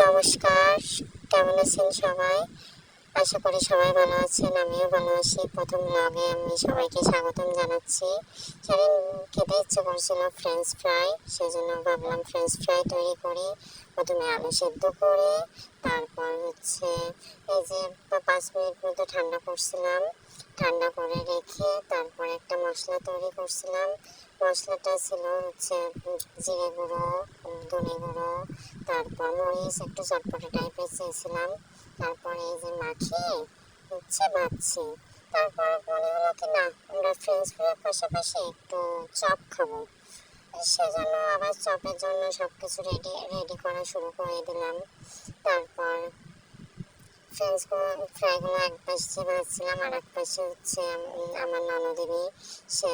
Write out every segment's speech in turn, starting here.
নমস্কার, কেমন আছেন সবাই? আশা করি সবাই ভালো আছেন, আমিও ভালো আছি। প্রথম ব্লগে আমি সবাইকে স্বাগতম জানাচ্ছি। সেদিন খেতে ইচ্ছে করছিল ফ্রেঞ্চ ফ্রাই, সেজন্য ভাবলাম ফ্রেঞ্চ ফ্রাই তৈরি করি। প্রথমে আলু সেদ্ধ করে, তারপর এই যে 5 মিনিট মতো ঠান্ডা করছিলাম। ঠান্ডা করে রেখে তারপর একটা মশলা তৈরি করছিলাম। মশলাটা ছিল জিরে গুঁড়ো, ধনে গুঁড়ো, তারপর মরিচ, একটু চটপটা টাইপের চেয়েছিলাম। তারপরে এই যে মাখিয়ে ভাজছি। তারপর মনে হলো কি না, আমরা ফ্রেঞ্চ ফ্রাইয়ের পাশাপাশি একটু চপ খাবো। সেজন্য আবার চপের জন্য সব কিছু রেডি করা শুরু করে দিলাম। তারপর ফ্রাইগুলো এক পাশে ভাজছিলাম, আর এক পাশে আমার ননদিনী, সে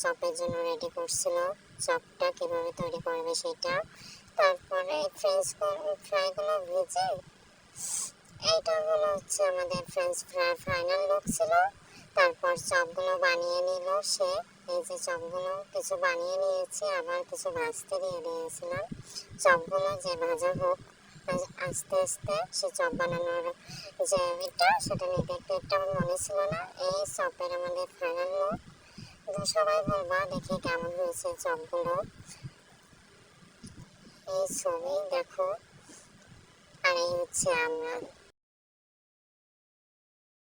চপের জন্য রেডি করছিল, চপটা কীভাবে তৈরি করবে সেটা। তারপরে ফ্রাইগুলো ভেজে এইটা হলো আমাদের ফ্রেঞ্চ ফ্রাই ফাইনাল লুক ছিল। তারপর চপগুলো বানিয়ে নিল সে। এই যে চপগুলো কিছু বানিয়ে নিয়েছি, আবার কিছু ভাজতে দিয়ে দিয়েছিলাম। চপগুলো যে ভাজা হোক, আস্তে আস্তে সে চপ বানানোর যে সেটা নিতে একটু আমার মনে ছিল না। এই চপের আমাদের ফাইনাল লুক। সবাই বলবা দেখি কেমন হয়েছে চপগুলো। এই ছবি দেখো, আর এই আমরা